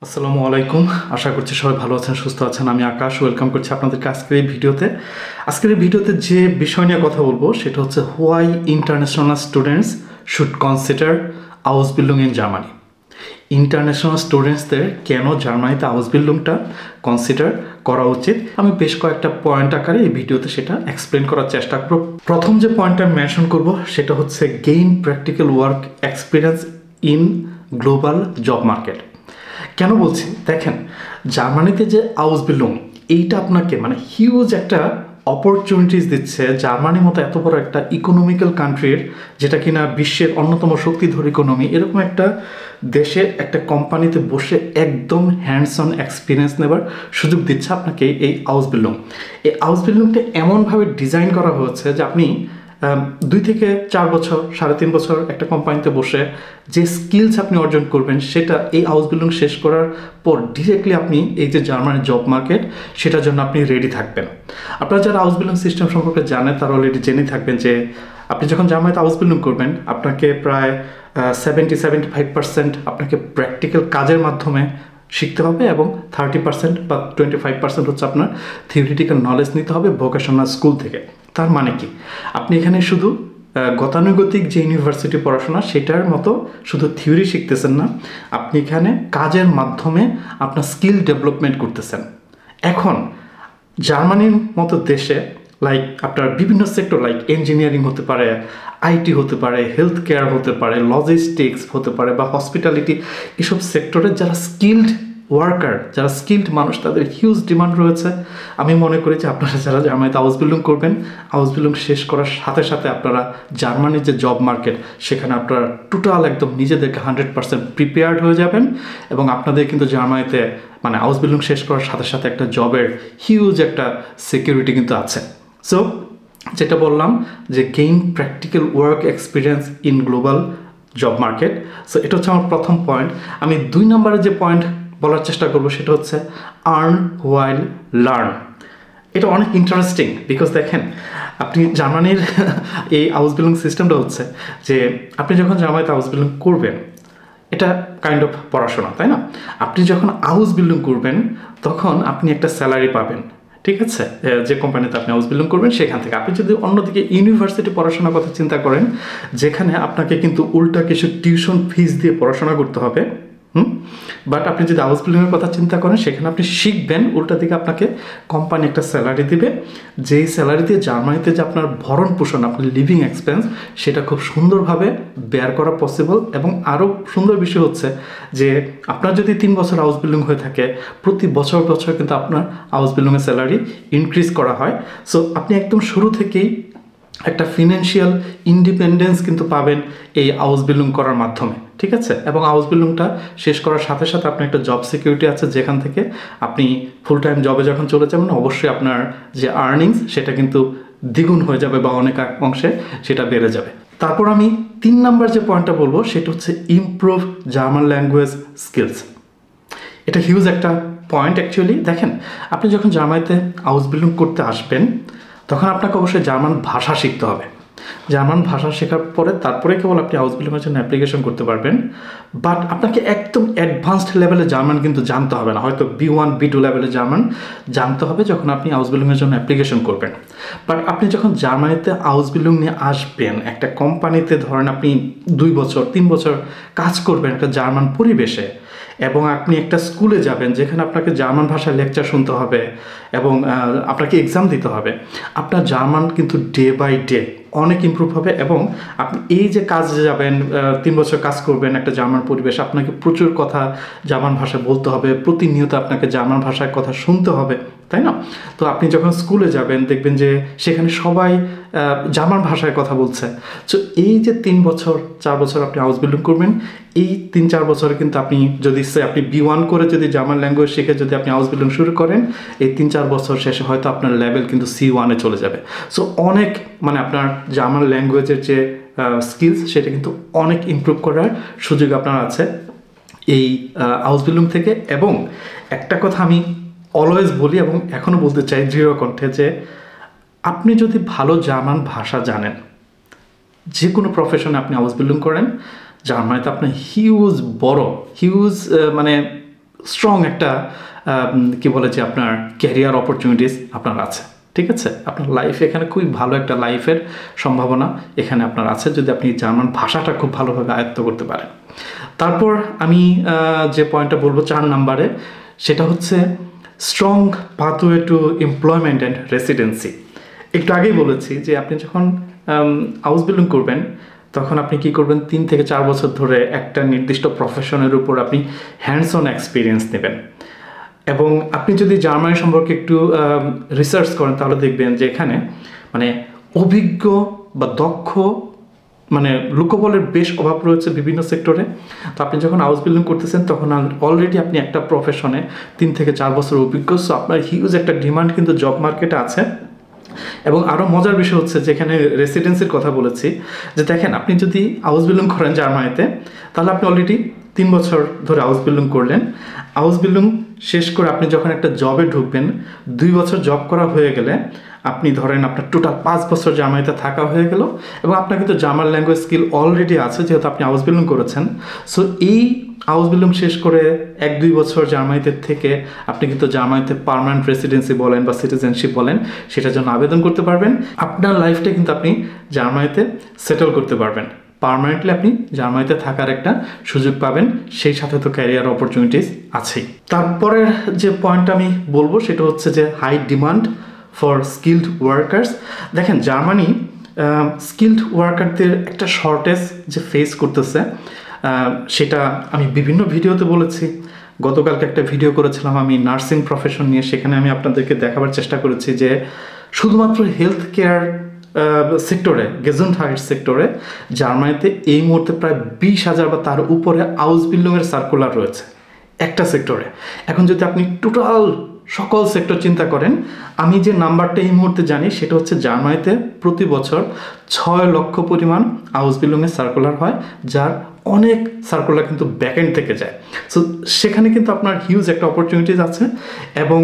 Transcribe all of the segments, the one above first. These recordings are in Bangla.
আসসালামু আলাইকুম। আশা করছি সবাই ভালো আছেন, সুস্থ আছেন। আমি আকাশ, ওয়েলকাম করছি আপনাদেরকে আজকের এই ভিডিওতে। যে বিষয় নিয়ে কথা বলবো সেটা হচ্ছে why international students should consider house building in Germany. International স্টুডেন্টসদের কেন জার্মানিতে হাউস বিল্ডিংটা কনসিডার করা উচিত, আমি বেশ কয়েকটা পয়েন্ট আকারে এই ভিডিওতে সেটা এক্সপ্লেন করার চেষ্টা করব। প্রথম যে পয়েন্টটা আমি মেনশন করব সেটা হচ্ছে gain practical work experience in global job market. কেন বলছি দেখেন, জার্মানিতে যে হাউস বিল্ডিং এইটা আপনাকে হিউজ একটা অপরচুনিটিস দিচ্ছে। জার্মানির মতো এত বড় একটা ইকোনমিক্যাল কান্ট্রির, যেটা কিনা বিশ্বের অন্যতম শক্তিধর ইকোনমি, এরকম একটা দেশের একটা কোম্পানিতে বসে একদম হ্যান্ডস অন এক্সপিরিয়েন্স নেবার সুযোগ দিচ্ছে আপনাকে এই হাউস বিল্ডিং। এই হাউস বিল্ডিংটা এমনভাবে ডিজাইন করা হয়েছে যে আপনি 2 থেকে 4 বছর, 3.5 বছর একটা কোম্পানিতে বসে যে স্কিলস আপনি অর্জন করবেন, সেটা এই হাউস বিল্ডিং শেষ করার পর ডিরেক্টলি আপনি এই যে জার্মানির জব মার্কেট, সেটার জন্য আপনি রেডি থাকবেন। আপনারা যারা হাউস বিল্ডিং সিস্টেম সম্পর্কে জানেন তারা অলরেডি জেনে থাকবেন যে আপনি যখন জার্মানিতে হাউস বিল্ডিং করবেন, আপনাকে প্রায় 70-75% আপনাকে প্র্যাকটিক্যাল কাজের মাধ্যমে শিখতে হবে, এবং 30% বা 25% হচ্ছে আপনার থিওরিটিক্যাল নলেজ নিতে হবে ভোকেশনাল স্কুল থেকে। তার মানে কি, আপনি এখানে শুধু গতানুগতিক যে ইউনিভার্সিটি পড়াশোনা সেটার মতো শুধু থিওরি শিখতেছেন না, আপনি এখানে কাজের মাধ্যমে আপনার স্কিল ডেভেলপমেন্ট করতেছেন। এখন জার্মানির মতো দেশে আপনার বিভিন্ন সেক্টর ইঞ্জিনিয়ারিং হতে পারে, আইটি হতে পারে, হেলথ কেয়ার হতে পারে, লজিস্টিক্স হতে পারে, বা হসপিটালিটি, এসব সেক্টরে যারা স্কিল্ড ওয়ার্কার, যারা স্কিল্ড মানুষ, তাদের হিউজ ডিমান্ড রয়েছে। আমি মনে করি যে আপনারা যারা জার্মানিতে হাউস বিল্ডিং করবেন, হাউস বিল্ডিং শেষ করার সাথে সাথে আপনারা জার্মানির যে জব মার্কেট, সেখানে আপনারা টোটাল একদম নিজেদেরকে 100% প্রিপেয়ার্ড হয়ে যাবেন, এবং আপনাদের কিন্তু জার্মানিতে হাউস বিল্ডিং শেষ করার সাথে সাথে একটা জবের হিউজ একটা সিকিউরিটি কিন্তু আছে। সো যেটা বললাম যে gain practical work experience in global job market. So এটা হচ্ছে আমার প্রথম পয়েন্ট। আমি 2 নম্বরে যে পয়েন্ট বলার চেষ্টা করবো সেটা হচ্ছে আর্ন হোয়াইল লার্ন। এটা অনেক ইন্টারেস্টিং, বিকজ দেখেন, আপনি জার্মানির এই হাউস বিল্ডিং সিস্টেমটা হচ্ছে যে আপনি যখন জার্মানিতে হাউস বিল্ডিং করবেন, এটা কাইন্ড অফ পড়াশোনা, তাই না? আপনি যখন হাউস বিল্ডিং করবেন তখন আপনি একটা স্যালারি পাবেন, ঠিক আছে, যে কোম্পানিতে আপনি হাউস বিল্ডিং করবেন সেখান থেকে। আপনি যদি অন্যদিকে ইউনিভার্সিটি পড়াশোনার কথা চিন্তা করেন, যেখানে আপনাকে কিন্তু উল্টা কিছু টিউশন ফিস দিয়ে পড়াশোনা করতে হবে, বাট আপনি যদি হাউস বিল্ডিংয়ের কথা চিন্তা করেন, সেখানে আপনি শিখবেন, উল্টা দিকে আপনাকে কোম্পানি একটা স্যালারি দিবে, যেই স্যালারি দিয়ে জার্মানিতে যে আপনার ভরণ পোষণ, আপনার লিভিং এক্সপেন্স, সেটা খুব সুন্দরভাবে বেয়ার করা পসিবল। এবং আরও সুন্দর বিষয় হচ্ছে যে আপনার যদি 3 বছর হাউস বিল্ডিং হয়ে থাকে, প্রতি বছর বছর কিন্তু আপনার হাউস বিল্ডিংয়ের স্যালারি ইনক্রিজ করা হয়। সো আপনি একদম শুরু থেকেই একটা ফিনান্সিয়াল ইন্ডিপেন্ডেন্স কিন্তু পাবেন এই হাউস বিল্ডিং করার মাধ্যমে, ঠিক আছে? এবং হাউস বিল্ডিংটা শেষ করার সাথে সাথে আপনার একটা জব সিকিউরিটি আছে, যেখান থেকে আপনি ফুল টাইম জবে যখন চলে যাবেন, অবশ্যই আপনার যে আর্নিংস সেটা কিন্তু দ্বিগুণ হয়ে যাবে, বা অনেক অংশে সেটা বেড়ে যাবে। তারপর আমি 3 নাম্বার যে পয়েন্টটা বলবো সেটা হচ্ছে ইমপ্রুভ জার্মান ল্যাঙ্গুয়েজ স্কিলস। এটা হিউজ একটা পয়েন্ট অ্যাকচুয়ালি। দেখেন, আপনি যখন জার্মানিতে হাউস বিল্ডিং করতে আসবেন, তখন আপনাকে অবশ্যই জার্মান ভাষা শিখতে হবে। জার্মান ভাষা শেখার পরে তারপরে কেবল আপনি হাউস বিল্ডিংয়ের জন্য অ্যাপ্লিকেশন করতে পারবেন। বাট আপনাকে একদম অ্যাডভান্সড লেভেলে জার্মান কিন্তু জানতে হবে না, হয়তো B1 B2 লেভেলে জার্মান জানতে হবে যখন আপনি হাউস বিল্ডিংয়ের জন্য অ্যাপ্লিকেশন করবেন। বাট আপনি যখন জার্মানিতে হাউস বিল্ডিং নিয়ে আসবেন, একটা কোম্পানিতে ধরেন আপনি 2 বছর 3 বছর কাজ করবেন একটা জার্মান পরিবেশে, এবং আপনি একটা স্কুলে যাবেন যেখানে আপনাকে জার্মান ভাষায় লেকচার শুনতে হবে, এবং আপনাকে এক্সাম দিতে হবে, আপনার জার্মান কিন্তু ডে বাই ডে অনেক ইমপ্রুভ হবে। এবং আপনি এই যে কাজে যাবেন, 3 বছর কাজ করবেন একটা জার্মান পরিবেশ, আপনাকে প্রচুর কথা জার্মান ভাষায় বলতে হবে, প্রতিনিয়ত আপনাকে জার্মান ভাষায় কথা শুনতে হবে, তাই না? তো আপনি যখন স্কুলে যাবেন দেখবেন যে সেখানে সবাই জার্মান ভাষায় কথা বলছে। সো এই যে 3 বছর 4 বছর আপনি হাউস বিল্ডিং করবেন, এই 3-4 বছরে কিন্তু আপনি যদি আপনি B1 করে যদি জার্মান ল্যাঙ্গুয়েজ শিখে যদি আপনি হাউস বিল্ডিং শুরু করেন, এই 3-4 বছর শেষে হয়তো আপনার লেভেল কিন্তু C1-এ চলে যাবে। সো অনেক আপনার জার্মান ল্যাঙ্গুয়েজের যে স্কিলস, সেটা কিন্তু অনেক ইমপ্রুভ করার সুযোগ আপনার আছে এই হাউস বিল্ডিং থেকে। এবং একটা কথা আমি অলওয়েজ বলি এবং এখনও বলতে চাই দৃঢ় কণ্ঠে, যে আপনি যদি ভালো জার্মান ভাষা জানেন, যে কোনো প্রফেশনে আপনি হাউস বিল্ডিং করেন, জার্মানিতে আপনি হিউজ স্ট্রং একটা কি বলে যে আপনার ক্যারিয়ার অপরচুনিটিস আপনার আছে। ঠিক আছে, আপনার লাইফে এখানে খুবই ভালো একটা লাইফের সম্ভাবনা এখানে আপনার আছে যদি আপনি জার্মান ভাষাটা খুব ভালোভাবে আয়ত্ত করতে পারেন। তারপর আমি যে পয়েন্টটা বলবো 4 নম্বরে, সেটা হচ্ছে strong pathway to employment and residency. একটু আগেই বলেছি যে আপনি যখন আউসবিল্ডিং করবেন তখন আপনি কি করবেন, 3 থেকে 4 বছর ধরে একটা নির্দিষ্ট প্রফেশনের উপর আপনি হ্যান্ডস অন এক্সপিরিয়েন্স নেবেন। এবং আপনি যদি জার্মানি সম্পর্কে একটু রিসার্চ করেন তাহলে দেখবেন যে এখানে মানে অভিজ্ঞ বা দক্ষ মানে লোকবলের বেশ অভাব রয়েছে বিভিন্ন সেক্টরে। তো আপনি যখন হাউস বিল্ডিং করতেছেন তখন অলরেডি আপনি একটা প্রফেশনে 3 থেকে 4 বছর অভিজ্ঞ, সো আপনার হিউজ একটা ডিমান্ড কিন্তু জব মার্কেটে আছে। এবং আরও মজার বিষয় হচ্ছে যেখানে রেসিডেন্সির কথা বলেছি, যে দেখেন আপনি যদি হাউস বিল্ডিং করেন জার্মানিতে তাহলে আপনি অলরেডি 3 বছর ধরে হাউস বিল্ডিং করলেন। হাউস বিল্ডিং শেষ করে আপনি যখন একটা জবে ঢুকবেন, 2 বছর জব করা হয়ে গেলে আপনি ধরেন আপনার টোটাল 5 বছর জার্মানিতে থাকা হয়ে গেল এবং আপনার কিন্তু জার্মান ল্যাঙ্গুয়েজ স্কিল অলরেডি আছে যেহেতু আপনি হাউস বিল্ডিং করেছেন। সো এই হাউস বিল্ডিং শেষ করে 1-2 বছর জার্মানিতে থেকে আপনি কিন্তু জার্মানিতে পার্মানেন্ট রেসিডেন্সি বলেন বা সিটিজেনশিপ বলেন সেটার জন্য আবেদন করতে পারবেন। আপনার লাইফটা কিন্তু আপনি জার্মানিতে সেটেল করতে পারবেন, পার্মানেন্টলি আপনি জার্মানিতে থাকার একটা সুযোগ পাবেন, সেই সাথে তো ক্যারিয়ার অপরচুনিটিস আছেই। তারপরের যে পয়েন্ট আমি বলবো সেটা হচ্ছে যে high demand for skilled workers. দেখেন জার্মানি স্কিলড ওয়ার্কারদের একটা শর্টেজ যে ফেস করতেছে, সেটা আমি বিভিন্ন ভিডিওতে বলেছি। গতকালকে একটা ভিডিও করেছিলাম আমি নার্সিং প্রফেশন নিয়ে, সেখানে আমি আপনাদেরকে দেখাবার চেষ্টা করেছি যে শুধুমাত্র হেলথ কেয়ার সেক্টরে, গেজেন্টহাইট সেক্টরে জার্মানিতে এই মুহূর্তে প্রায় 20,000 বা তার উপরে হাউস বিল্ডিংয়ের সার্কুলার রয়েছে একটা সেক্টরে। এখন যদি আপনি টোটাল সকল সেক্টর চিন্তা করেন, আমি যে নাম্বারটা এই মুহূর্তে জানি সেটা হচ্ছে জার্মানিতে প্রতি বছর 6 লক্ষ পরিমাণ হাউস বিল্ডিংয়ের সার্কুলার হয়, যার অনেক সার্কুলার কিন্তু ব্যাকএন্ড থেকে যায়। সো সেখানে কিন্তু আপনার হিউজ একটা অপরচুনিটিস আছে। এবং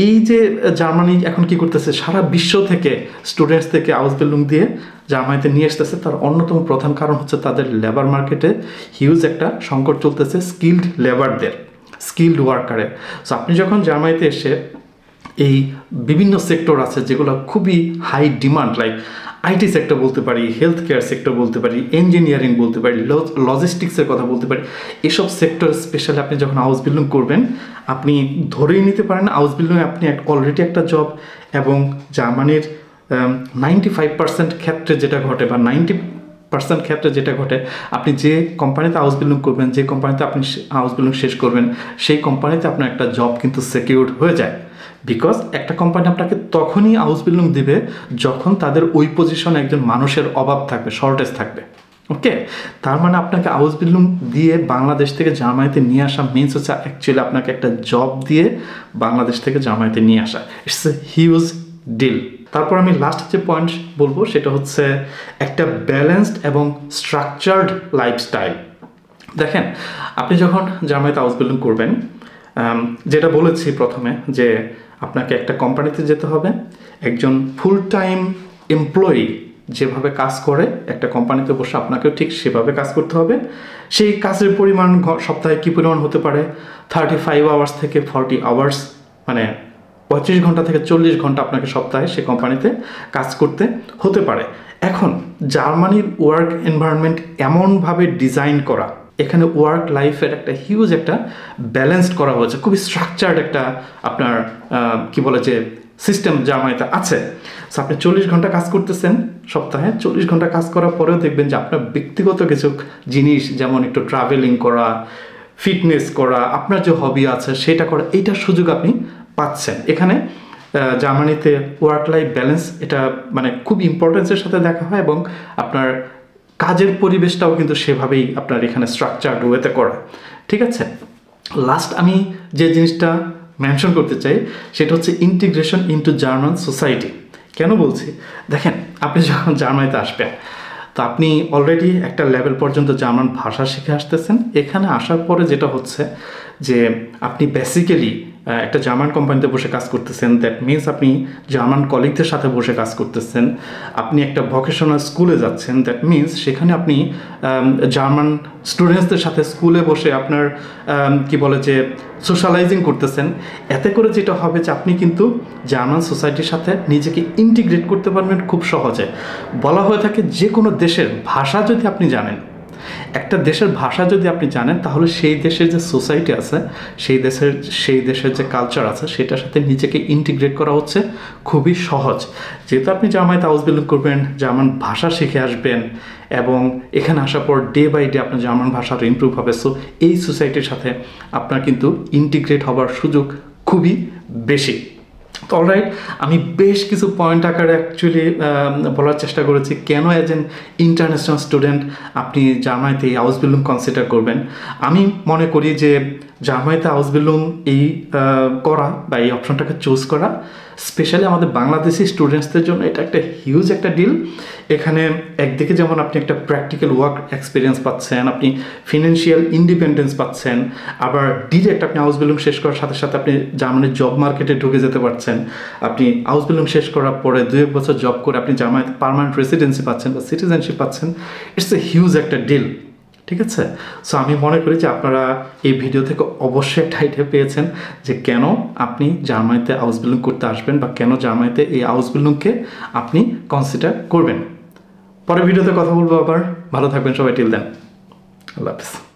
এই যে জার্মানি এখন কি করতেছে, সারা বিশ্ব থেকে স্টুডেন্টস থেকে হাউস বিল্ডিং দিয়ে জার্মানিতে নিয়ে আসতেছে, তার অন্যতম প্রধান কারণ হচ্ছে তাদের লেবার মার্কেটে হিউজ একটা সংকট চলতেছে স্কিলড লেবারদের, স্কিলড ওয়ার্কারের। সো আপনি যখন জার্মানিতে এসে এই বিভিন্ন সেক্টর আছে যেগুলো খুবই high demand, like IT sector বলতে পারি, হেলথ কেয়ার সেক্টর বলতে পারি, ইঞ্জিনিয়ারিং বলতে পারি, লজিস্টিক্সের কথা বলতে পারি, এসব সেক্টর স্পেশালি আপনি যখন হাউস বিল্ডিং করবেন আপনি ধরেই নিতে পারেন হাউস বিল্ডিংয়ে আপনি অলরেডি একটা জব। এবং জার্মানির 95% ক্ষেত্রে যেটা ঘটে বা 90% ক্ষেত্রে যেটা ঘটে, আপনি যে কোম্পানিতে হাউস বিল্ডিং করবেন, যে কোম্পানিতে আপনি হাউস বিল্ডিং শেষ করবেন, সেই কোম্পানিতে আপনার একটা জব কিন্তু সিকিউরড হয়ে যায়। বিকজ একটা কোম্পানি আপনাকে তখনই হাউস বিল্ডিং দিবে যখন তাদের ওই পজিশনে একজন মানুষের অভাব থাকবে, শর্টেজ থাকবে। ওকে, তার মানে আপনাকে হাউস বিল্ডিং দিয়ে বাংলাদেশ থেকে জার্মানিতে নিয়ে আসা মিনস হচ্ছে অ্যাকচুয়ালি আপনাকে একটা জব দিয়ে বাংলাদেশ থেকে জার্মানিতে নিয়ে আসা। It's a huge deal. তারপর আমি লাস্ট যে পয়েন্ট বলবো সেটা হচ্ছে একটা ব্যালেন্সড এবং স্ট্রাকচার্ড লাইফস্টাইল। দেখেন আপনি যখন জার্মানিতে হাউস বিল্ডিং করবেন, যেটা বলেছি প্রথমে যে আপনাকে একটা কোম্পানিতে যেতে হবে, একজন ফুল টাইম এমপ্লয়ি যেভাবে কাজ করে একটা কোম্পানিতে বসে আপনাকেও ঠিক সেভাবে কাজ করতে হবে। সেই কাজের পরিমাণ সপ্তাহে কী পরিমাণ হতে পারে, 35 আওয়ার্স থেকে 40 আওয়ার্স, মানে 35 ঘন্টা থেকে 40 ঘন্টা আপনাকে সপ্তাহে সেই কোম্পানিতে কাজ করতে হতে পারে। এখন জার্মানির ওয়ার্ক এনভায়রনমেন্ট এমনভাবে ডিজাইন করা, এখানে ওয়ার্ক লাইফের একটা হিউজ একটা ব্যালেন্সড করা হয়েছে, খুবই স্ট্রাকচার্ড একটা আপনার কি বলে যে সিস্টেম জার্মানিতে আছে। সো আপনি 40 ঘন্টা কাজ করতেছেন সপ্তাহে, 40 ঘন্টা কাজ করার পরেও দেখবেন যে আপনার ব্যক্তিগত কিছু জিনিস যেমন একটু ট্রাভেলিং করা, ফিটনেস করা, আপনার যে হবি আছে সেটা করা, এইটার সুযোগ আপনি পাচ্ছেন। এখানে জার্মানিতে ওয়ার্ক লাইফ ব্যালেন্স এটা মানে খুব ইম্পর্টেন্সের সাথে দেখা হয় এবং আপনার কাজের পরিবেশটাও কিন্তু সেভাবেই আপনার এখানে স্ট্রাকচার্ড ওয়েতে করা। ঠিক আছে, লাস্ট আমি যে জিনিসটা মেনশন করতে চাই সেটা হচ্ছে ইন্টিগ্রেশন ইনটু জার্মান সোসাইটি। কেন বলছি, দেখেন আপনি যখন জার্মানিতে আসবেন তো আপনি অলরেডি একটা লেভেল পর্যন্ত জার্মান ভাষা শিখে আসতেছেন। এখানে আসার পরে যেটা হচ্ছে যে আপনি বেসিক্যালি একটা জার্মান কোম্পানিতে বসে কাজ করতেছেন, দ্যাট মিনস আপনি জার্মান কলিগদের সাথে বসে কাজ করতেছেন। আপনি একটা ভোকেশনাল স্কুলে যাচ্ছেন, দ্যাট মিনস সেখানে আপনি জার্মান স্টুডেন্টসদের সাথে স্কুলে বসে আপনার কি বলে যে সোশ্যালাইজিং করতেছেন। এতে করে যেটা হবে যে আপনি কিন্তু জার্মান সোসাইটির সাথে নিজেকে ইন্টিগ্রেট করতে পারবেন খুব সহজে। বলা হয়ে থাকে যে কোনো দেশের ভাষা যদি আপনি জানেন, একটা দেশের ভাষা যদি আপনি জানেন, তাহলে সেই দেশের যে সোসাইটি আছে, সেই দেশের যে কালচার আছে, সেটার সাথে নিজেকে ইন্টিগ্রেট করা হচ্ছে খুবই সহজ। যেহেতু আপনি জার্মানিতে হাউস বিল্ডিং করবেন, জার্মান ভাষা শিখে আসবেন এবং এখানে আসার পর ডে বাই ডে আপনার জার্মান ভাষাটা ইমপ্রুভ হবে। সো এই সোসাইটির সাথে আপনার কিন্তু ইন্টিগ্রেট হওয়ার সুযোগ খুবই বেশি। তো অলরাইট, আমি বেশ কিছু পয়েন্ট আকারে অ্যাকচুয়ালি বলার চেষ্টা করেছি কেন অ্যাজ এন ইন্টারন্যাশনাল স্টুডেন্ট আপনি জার্মানিতে এই হাউস বিল্ডিং কনসিডার করবেন। আমি মনে করি যে জার্মানিতে হাউস বিল্ডিং এই করা বা এই অপশনটাকে চুজ করা স্পেশালি আমাদের বাংলাদেশি স্টুডেন্টসদের জন্য এটা একটা হিউজ একটা ডিল। এখানে একদিকে যেমন আপনি একটা প্র্যাকটিক্যাল ওয়ার্ক এক্সপিরিয়েন্স পাচ্ছেন, আপনি ফিনান্সিয়াল ইন্ডিপেন্ডেন্স পাচ্ছেন, আবার ডিরেক্ট আপনি হাউস বিল্ডিং শেষ করার সাথে সাথে আপনি জার্মানির জব মার্কেটে ঢুকে যেতে পারছেন। আপনি হাউস বিল্ডিং শেষ করার পরে 2-1 বছর জব করে আপনি জার্মানিতে পার্মানেন্ট রেসিডেন্সি পাচ্ছেন বা সিটিজেনশিপ পাচ্ছেন। ইটস এ হিউজ একটা ডিল, ঠিক আছে? সো আমি মনে করি যে আপনারা এই ভিডিও থেকে অবশ্যই একটা আইডিয়া পেয়েছেন যে কেন আপনি জার্মানিতে হাউস বিল্ডিং করতে আসবেন বা কেন জার্মানিতে এই হাউস বিল্ডিংকে আপনি কনসিডার করবেন। পরের ভিডিওতে কথা বলবো আবার। ভালো থাকবেন সবাই, টিল দেন, আল্লাহ হাফেজ।